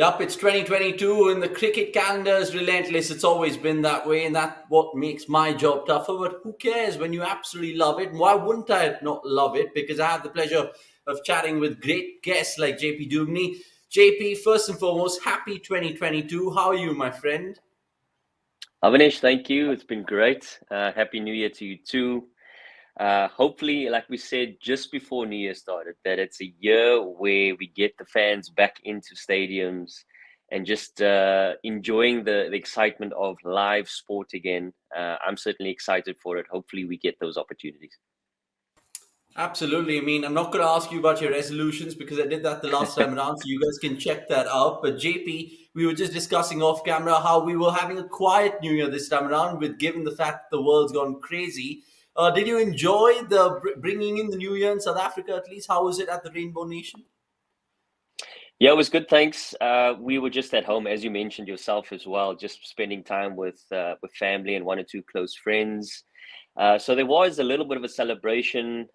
Yup, it's 2022 and the cricket calendar is relentless. It's always been that way, and that's what makes my job tougher. But who cares when you absolutely love it? Why wouldn't I not love it? Because I have the pleasure of chatting with great guests like JP Duminy. JP, first and foremost, happy 2022. How are you, my friend? Avanish, thank you. It's been great. Happy New Year to you too. Hopefully, like we said just before New Year started, that it's a year where we get the fans back into stadiums and just enjoying the excitement of live sport again. I'm certainly excited for it. Hopefully, we get those opportunities. Absolutely. I mean, I'm not going to ask you about your resolutions because I did that the last time around, so you guys can check that out. But JP, we were just discussing off camera how we were having a quiet New Year this time around, with given the fact the world's gone crazy. Did you enjoy the bringing in the New Year in South Africa? At least, how was it at the Rainbow Nation? Yeah, it was good. Thanks. We were just at home, as you mentioned yourself as well, just spending time with family and one or two close friends. So there was a little bit of a celebration,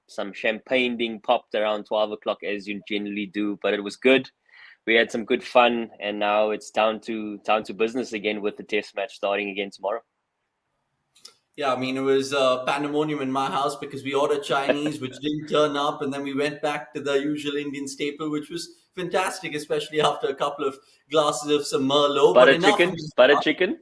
some champagne being popped around 12 o'clock, as you generally do, but it was good. We had some good fun, and now it's down to business again with the test match starting again tomorrow. Yeah, I mean, it was pandemonium in my house because we ordered Chinese, which didn't turn up, and then we went back to the usual Indian staple, which was fantastic, especially after a couple of glasses of some Merlot. But Butter enough of chicken, this. butter chicken.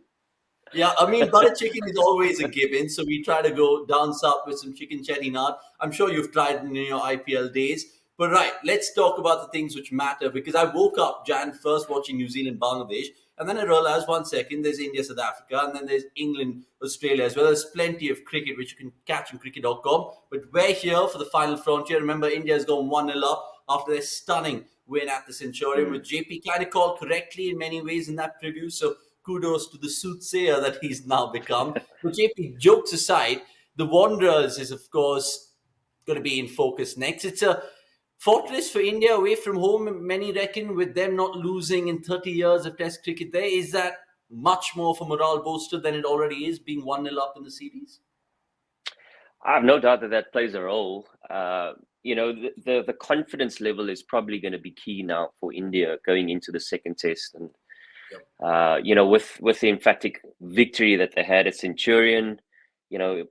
Yeah, I mean, butter chicken is always a given, so we try to go down south with some chicken chettinad. I'm sure you've tried in your IPL days. But right, let's talk about the things which matter because I woke up Jan first watching New Zealand Bangladesh, and then I realized 1 second there's India South Africa, and then there's England Australia as well. There's plenty of cricket which you can catch on cricket.com. But we're here for the final frontier. Remember, India's gone 1-0 up after their stunning win at the Centurion, Mm. which JP kind of called correctly in many ways in that preview. So kudos to the soothsayer that he's now become. But JP, jokes aside, the Wanderers is, of course, going to be in focus next. It's a fortress for India away from home, many reckon, with them not losing in 30 years of Test cricket there. Is that much more of a morale booster than it already is, being 1-0 up in the series? I have no doubt that that plays a role. The confidence level is probably going to be key now for India going into the second test, and Yep. with the emphatic victory that they had at Centurion, a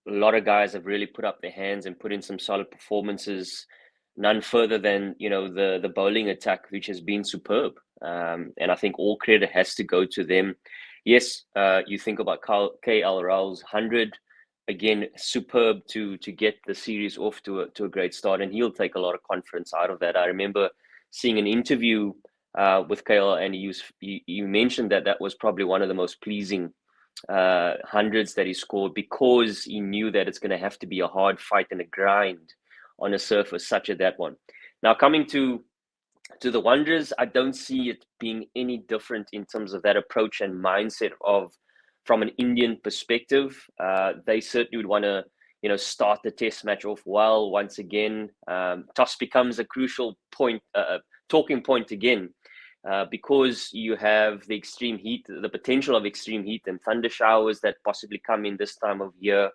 lot of guys have really put up their hands and put in some solid performances. None further than the bowling attack, which has been superb, and I think all credit has to go to them. Yes, you think about KL Raoul's 100. Again, superb to get the series off to a great start, and he'll take a lot of confidence out of that. I remember seeing an interview with KL, and you mentioned that was probably one of the most pleasing hundreds that he scored, because he knew that it's going to have to be a hard fight and a grind on a surface such as that one. Now, coming to the Wanderers, I don't see it being any different in terms of that approach and mindset from an Indian perspective. They certainly would want to, start the test match off well once again. Toss becomes a crucial point, talking point again, because you have the extreme heat, the potential of extreme heat and thunder showers that possibly come in this time of year.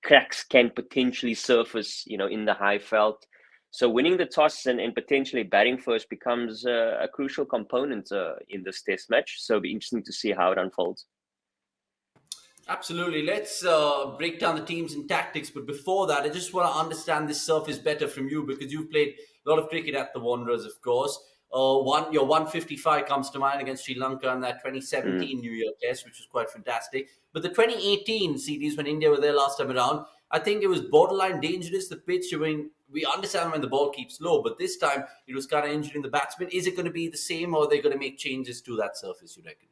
Cracks can potentially surface, in the high felt. So winning the toss and potentially batting first becomes a crucial component in this test match. So it'll be interesting to see how it unfolds. Absolutely. Let's break down the teams and tactics. But before that, I just want to understand this surface better from you because you've played a lot of cricket at the Wanderers, of course. Your 155 comes to mind against Sri Lanka in that Mm. 2017 New Year Test, which was quite fantastic. But the 2018 series, when India were there last time around, I think it was borderline dangerous. The pitch, I mean, we understand when the ball keeps low, but this time it was kind of injuring the batsman. Is it going to be the same, or are they going to make changes to that surface, you reckon?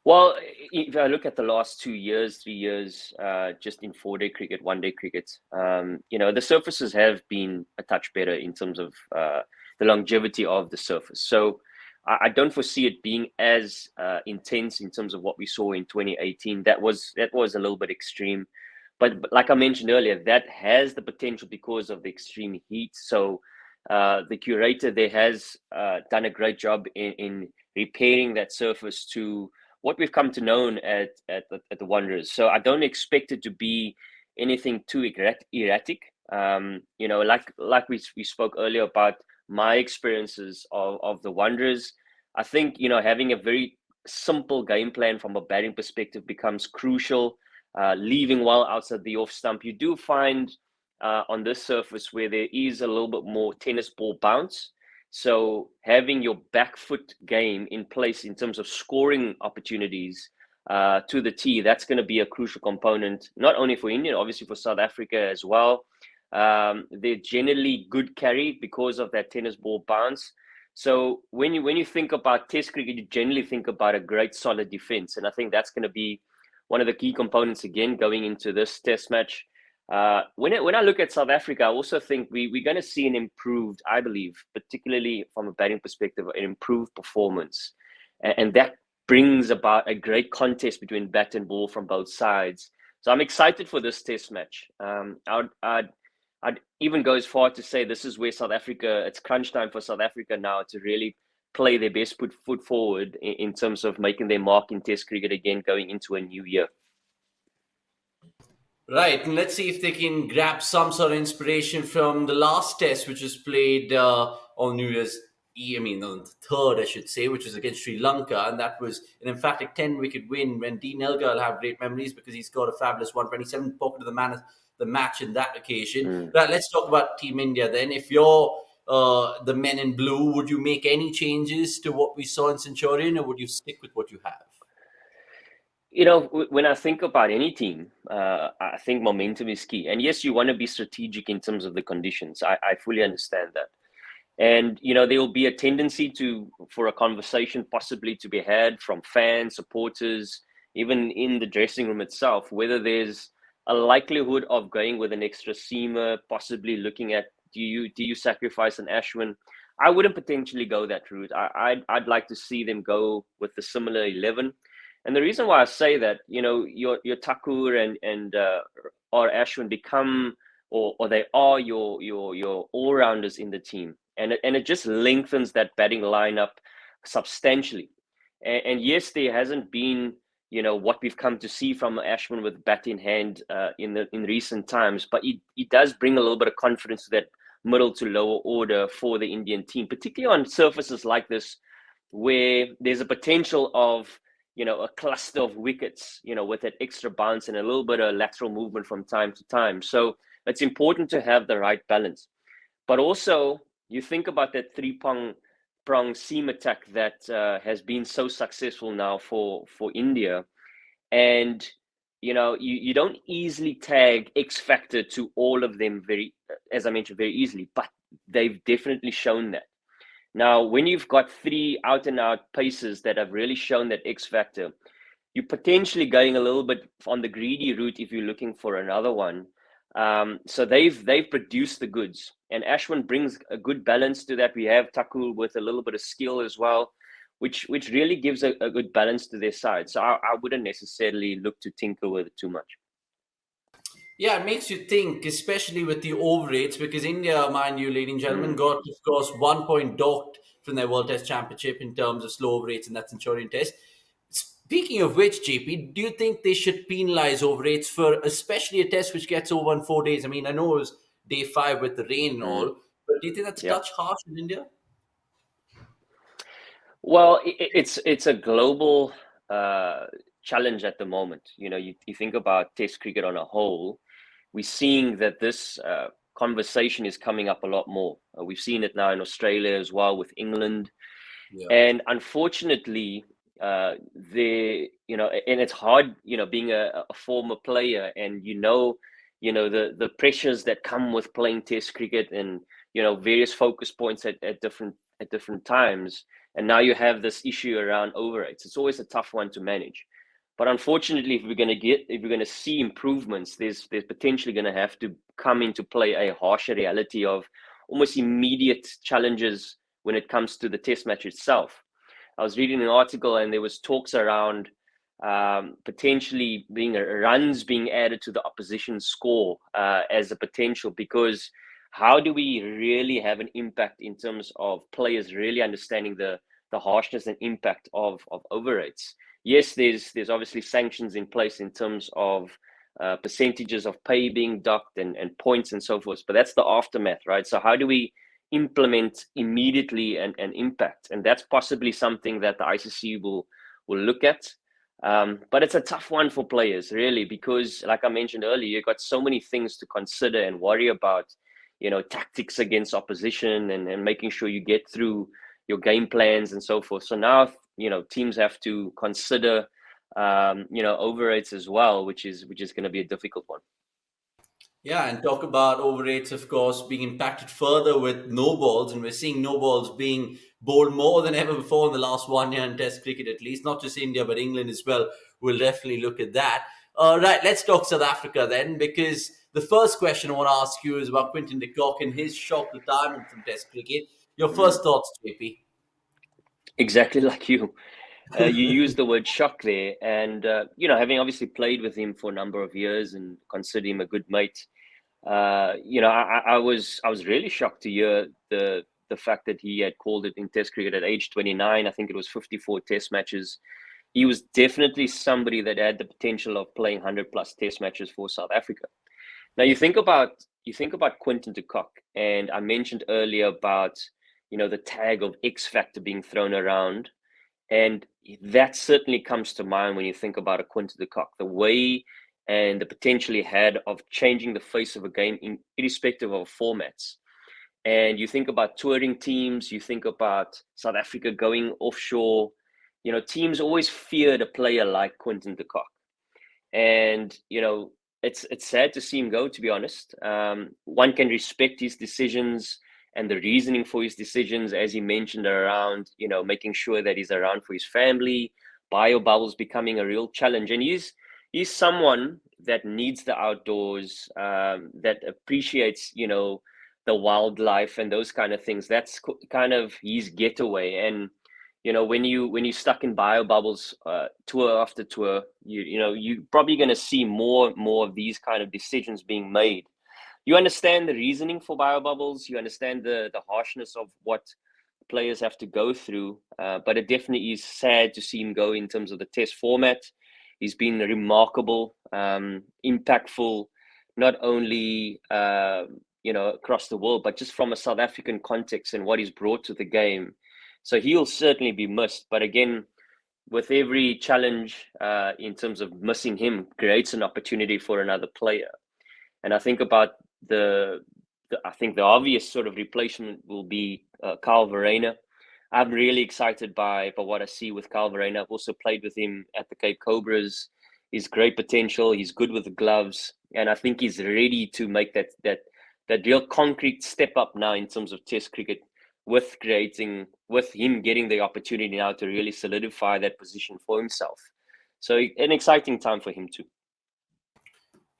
Well, if I look at the last 2 years, 3 years, just in 4-day cricket, 1-day cricket, the surfaces have been a touch better in terms of the longevity of the surface. So I don't foresee it being as intense in terms of what we saw in 2018. That was a little bit extreme. But like I mentioned earlier, that has the potential because of the extreme heat. So the curator there has done a great job in repairing that surface to what we've come to know at the Wanderers. So I don't expect it to be anything too erratic. Like we spoke earlier about my experiences of the Wanderers, I think, having a very simple game plan from a batting perspective becomes crucial. Leaving well outside the off stump, you do find on this surface where there is a little bit more tennis ball bounce. So having your back foot game in place in terms of scoring opportunities to the tee, that's going to be a crucial component, not only for India, obviously for South Africa as well. They're generally good carry because of that tennis ball bounce. So when you think about Test cricket, you generally think about a great solid defense, and I think that's going to be one of the key components again going into this Test match. When I look at South Africa, I also think we're going to see an improved, I believe, particularly from a batting perspective, an improved performance, and that brings about a great contest between bat and ball from both sides. So I'm excited for this Test match. I'd even go as far to say this is where South Africa, it's crunch time for South Africa now to really play their best foot forward in terms of making their mark in Test cricket again going into a new year. Right, and let's see if they can grab some sort of inspiration from the last test, which was played on New Year's Eve, on the third, I should say, which was against Sri Lanka, and that was an emphatic 10-wicket win. When Dean Elgar will have great memories because he's got a fabulous 127 pocket of the match in that occasion. Right, let's talk about Team India then. If you're the men in blue, would you make any changes to what we saw in Centurion, or would you stick with what you have? When I think about any team, I think momentum is key. And yes, you want to be strategic in terms of the conditions. I fully understand that. And, there will be a tendency for a conversation possibly to be had from fans, supporters, even in the dressing room itself, whether there's a likelihood of going with an extra seamer, possibly looking at, do you sacrifice an Ashwin? I wouldn't potentially go that route. I'd like to see them go with the similar 11. And the reason why I say that, your Thakur and or Ashwin become, or they are your all-rounders in the team. And it just lengthens that batting lineup substantially. And yes, there hasn't been, what we've come to see from Ashwin with bat in hand in recent times, but he does bring a little bit of confidence to that middle to lower order for the Indian team, particularly on surfaces like this, where there's a potential of, a cluster of wickets, with that extra bounce and a little bit of lateral movement from time to time. So it's important to have the right balance. But also, you think about that three-prong seam attack that has been so successful now for India. And, you don't easily tag X factor to all of them as I mentioned, very easily, but they've definitely shown that. Now, when you've got three out-and-out pacers that have really shown that X factor, you're potentially going a little bit on the greedy route if you're looking for another one. So they've produced the goods, and Ashwin brings a good balance to that. We have Thakur with a little bit of skill as well, which really gives a good balance to their side. So I wouldn't necessarily look to tinker with it too much. Yeah, it makes you think, especially with the over rates, because India, mind you, ladies and gentlemen, got, of course, 1 point docked from their World Test Championship in terms of slow over rates in that Centurion Test. Speaking of which, JP, do you think they should penalize over rates for especially a test which gets over in 4 days? I know it was day 5 with the rain and all, but do you think that's a touch harsh in India? Well, it's a global challenge at the moment. You think about Test cricket on a whole, we're seeing that this conversation is coming up a lot more. We've seen it now in Australia as well with England. Yeah. And unfortunately, and it's hard, being a former player and, the pressures that come with playing Test cricket and, various focus points at different times. And now you have this issue around over rates. It's always a tough one to manage. But unfortunately, if we're going to see improvements, there's potentially going to have to come into play a harsher reality of almost immediate challenges when it comes to the Test match itself. I was reading an article and there was talks around potentially runs being added to the opposition score as a potential, because how do we really have an impact in terms of players really understanding the harshness and impact of over rates? Yes, there's obviously sanctions in place in terms of percentages of pay being docked and points and so forth, but that's the aftermath, right? So how do we implement immediately and impact. And that's possibly something that the ICC will look at. But it's a tough one for players, really, because like I mentioned earlier, you've got so many things to consider and worry about, tactics against opposition and making sure you get through your game plans and so forth. So now, teams have to consider, overrates as well, which is going to be a difficult one. Yeah, and talk about overrates, of course, being impacted further with no balls, and we're seeing no balls being bowled more than ever before in the last 1 year in Test cricket, at least. Not just India, but England as well. We'll definitely look at that. Right, let's talk South Africa then, because the first question I want to ask you is about Quinton de Kock and his shock retirement from Test cricket. Your first thoughts, JP? Exactly like you. You used the word shock there, and having obviously played with him for a number of years and consider him a good mate, I was really shocked to hear the fact that he had called it in Test cricket at age 29. I think it was 54 Test matches. He was definitely somebody that had the potential of playing 100 plus Test matches for South Africa. Now you think about Quinton de Kock, and I mentioned earlier about the tag of X factor being thrown around. And that certainly comes to mind when you think about a Quinton de Kock, the way and the potential he had of changing the face of a game irrespective of formats. And you think about touring teams, you think about South Africa going offshore, teams always feared a player like Quinton de Kock. And, it's sad to see him go, to be honest. One can respect his decisions and the reasoning for his decisions, as he mentioned, around making sure that he's around for his family, bio bubbles becoming a real challenge, and he's someone that needs the outdoors, that appreciates the wildlife and those kind of things. That's kind of his getaway. And when you're stuck in bio bubbles, tour after tour, you're probably going to see more of these kind of decisions being made. You understand the reasoning for bio bubbles. You understand the harshness of what players have to go through. But it definitely is sad to see him go in terms of the Test format. He's been remarkable, impactful, not only across the world, but just from a South African context and what he's brought to the game. So he'll certainly be missed. But again, with every challenge in terms of missing him, creates an opportunity for another player. And I think about I think the obvious sort of replacement will be Kyle Verreynne. I'm really excited by what I see with Kyle Verreynne. I've also played with him at the Cape Cobras. He's great potential. He's good with the gloves, and I think he's ready to make that real concrete step up now in terms of Test cricket, with him getting the opportunity now to really solidify that position for himself. So an exciting time for him too.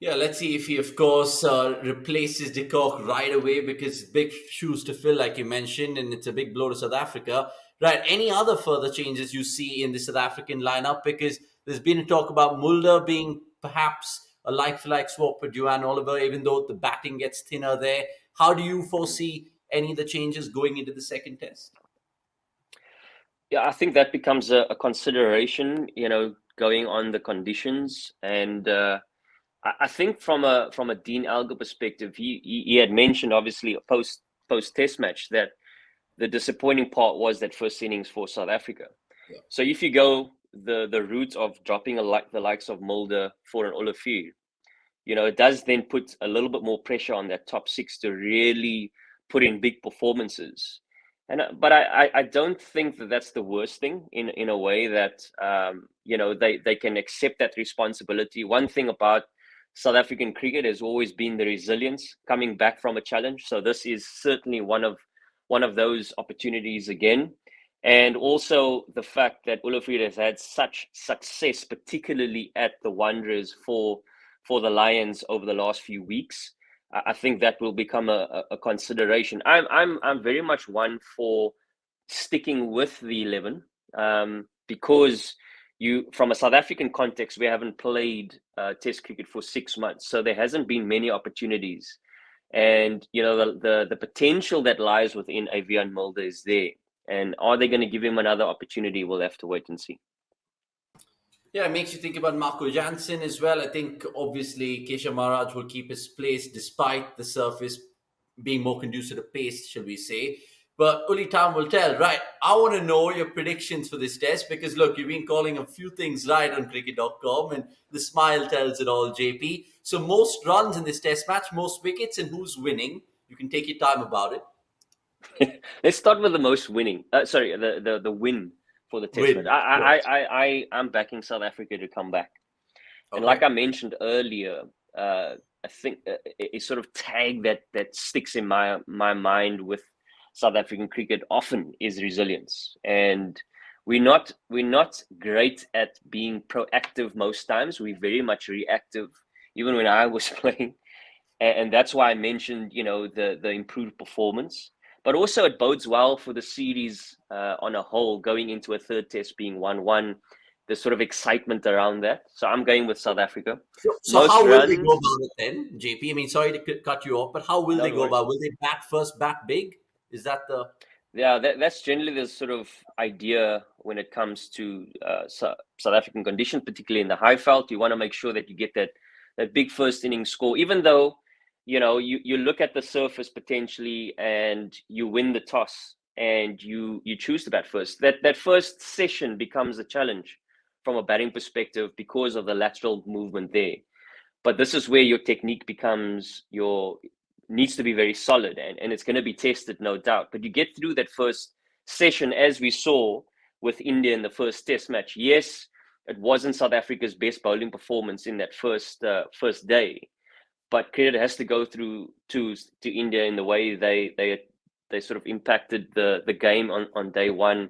Yeah, let's see if he, of course, replaces de Kock right away, because big shoes to fill, like you mentioned, and it's a big blow to South Africa. Right. Any other further changes you see in the South African lineup? Because there's been a talk about Mulder being perhaps a like-for-like swap with Johan Oliver, even though the batting gets thinner there. How do you foresee any of the changes going into the second test? Yeah, I think that becomes a consideration, going on the conditions. And I think from a Dean Elgar perspective, he had mentioned obviously a post Test match that the disappointing part was that first innings for South Africa. Yeah. So if you go the route of dropping the likes of Mulder for an Olivier, it does then put a little bit more pressure on that top six to really put in big performances. But I don't think that that's the worst thing in a way that they can accept that responsibility. One thing about South African cricket has always been the resilience coming back from a challenge. So this is certainly one of those opportunities again. And also the fact that Olivier has had such success, particularly at the Wanderers for the Lions over the last few weeks. I think that will become a consideration. I'm very much one for sticking with the 11, because from a South African context, we haven't played Test cricket for 6 months, so there hasn't been many opportunities. And the potential that lies within Avian Mulder is there. And are they going to give him another opportunity? We'll have to wait and see. Yeah, it makes you think about Marco Jansen as well. I think obviously Keshav Maharaj will keep his place despite the surface being more conducive to pace, shall we say. But only time will tell. Right, I want to know your predictions for this test because, look, you've been calling a few things right on cricket.com and the smile tells it all, JP. So most runs in this test match, most wickets, and who's winning? You can take your time about it. Let's start with the most winning. Sorry, the win for the test match. Win, correct. I'm backing South Africa to come back. And Okay. like I mentioned earlier, I think a sort of tag that sticks in my mind with South African cricket often is resilience. And we're not great at being proactive most times. We're very much reactive, even when I was playing. And that's why I mentioned, the improved performance. But also it bodes well for the series on a whole, going into a third test being 1-1, the sort of excitement around that. So I'm going with South Africa. So Most how will they go runs, about it then, JP? I mean, sorry to cut you off, but how will they don't go worry. about it? Will they bat first, bat big? Is that the Yeah, that's generally the sort of idea when it comes to South African conditions, particularly in the high felt. You want to make sure that you get that big first inning score, even though, you look at the surface potentially and you win the toss and you choose to bat first. That first session becomes a challenge from a batting perspective because of the lateral movement there. But this is where your technique needs to be very solid, and it's going to be tested, no doubt. But you get through that first session, as we saw with India in the first test match. Yes, it wasn't South Africa's best bowling performance in that first day, but credit has to go through to India in the way they sort of impacted the game on day one.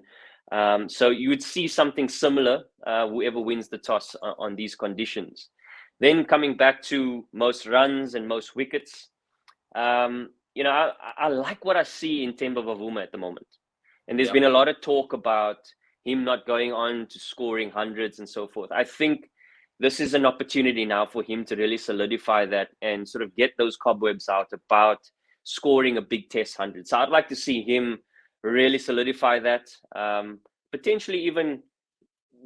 So you would see something similar, whoever wins the toss on these conditions. Then coming back to most runs and most wickets, I like what I see in Temba Bavuma at the moment. And there's yeah? been a lot of talk about him not going on to scoring hundreds and so forth. I think this is an opportunity now for him to really solidify that and sort of get those cobwebs out about scoring a big test 100. So I'd like to see him really solidify that. Potentially even,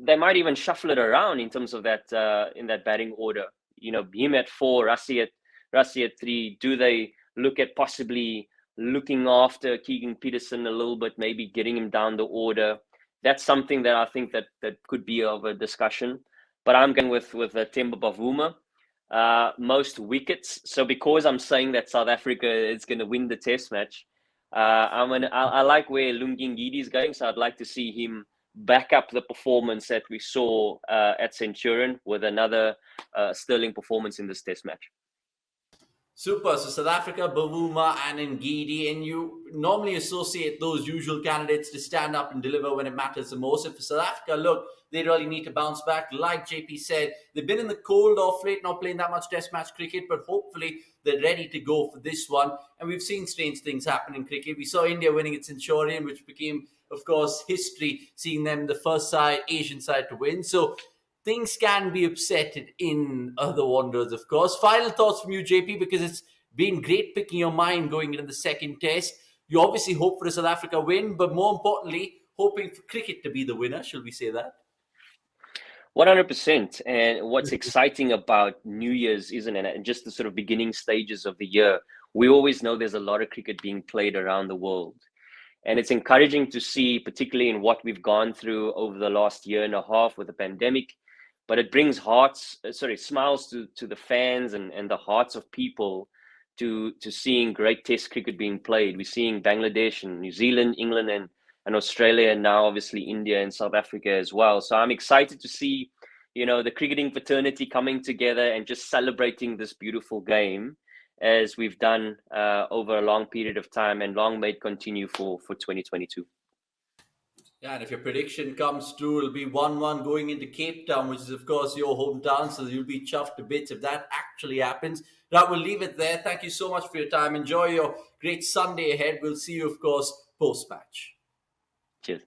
they might even shuffle it around in terms of that, in that batting order. Him at 4, Rassie at 3. Do they look at possibly looking after Keegan Peterson a little bit, maybe getting him down the order? That's something that I think that could be of a discussion. But I'm going with Temba Bavuma. Most wickets. So because I'm saying that South Africa is going to win the test match, I like where Lungi Ngidi is going. So I'd like to see him back up the performance that we saw at Centurion with another sterling performance in this test match. Super. So South Africa, Bavuma, and Ngidi, and you normally associate those usual candidates to stand up and deliver when it matters the most. And for South Africa, look, they really need to bounce back. Like JP said, they've been in the cold off late, not playing that much test match cricket, but hopefully they're ready to go for this one. And we've seen strange things happen in cricket. We saw India winning at Centurion, which became, of course, history, seeing them the first Asian side to win. So things can be upsetted in other Wanderers, of course. Final thoughts from you, JP, because it's been great picking your mind going into the second test. You obviously hope for a South Africa win, but more importantly, hoping for cricket to be the winner. Shall we say that? 100%. And what's exciting about New Year's, isn't it? And just the sort of beginning stages of the year, we always know there's a lot of cricket being played around the world. And it's encouraging to see, particularly in what we've gone through over the last year and a half with the pandemic. But it brings smiles to the fans and the hearts of people to seeing great test cricket being played. We're seeing Bangladesh and New Zealand, England and Australia, and now obviously India and South Africa as well. So I'm excited to see, the cricketing fraternity coming together and just celebrating this beautiful game as we've done over a long period of time, and long may it continue for 2022. Yeah, and if your prediction comes true, it'll be 1-1 going into Cape Town, which is, of course, your hometown. So you'll be chuffed to bits if that actually happens. Right, we'll leave it there. Thank you so much for your time. Enjoy your great Sunday ahead. We'll see you, of course, post-match. Cheers.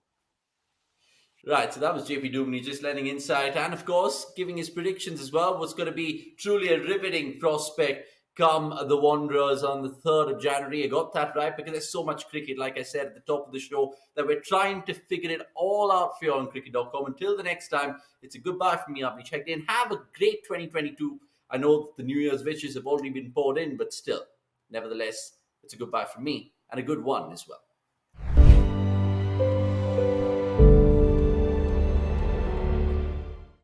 Right, so that was JP Duminy just lending insight and, of course, giving his predictions as well. What's going to be truly a riveting prospect come the Wanderers on the 3rd of January. I got that right because there's so much cricket, like I said at the top of the show, that we're trying to figure it all out for you on cricket.com. Until the next time, it's a goodbye from me. I'll be checked in. Have a great 2022. I know the New Year's wishes have already been poured in, but still, nevertheless, it's a goodbye from me and a good one as well.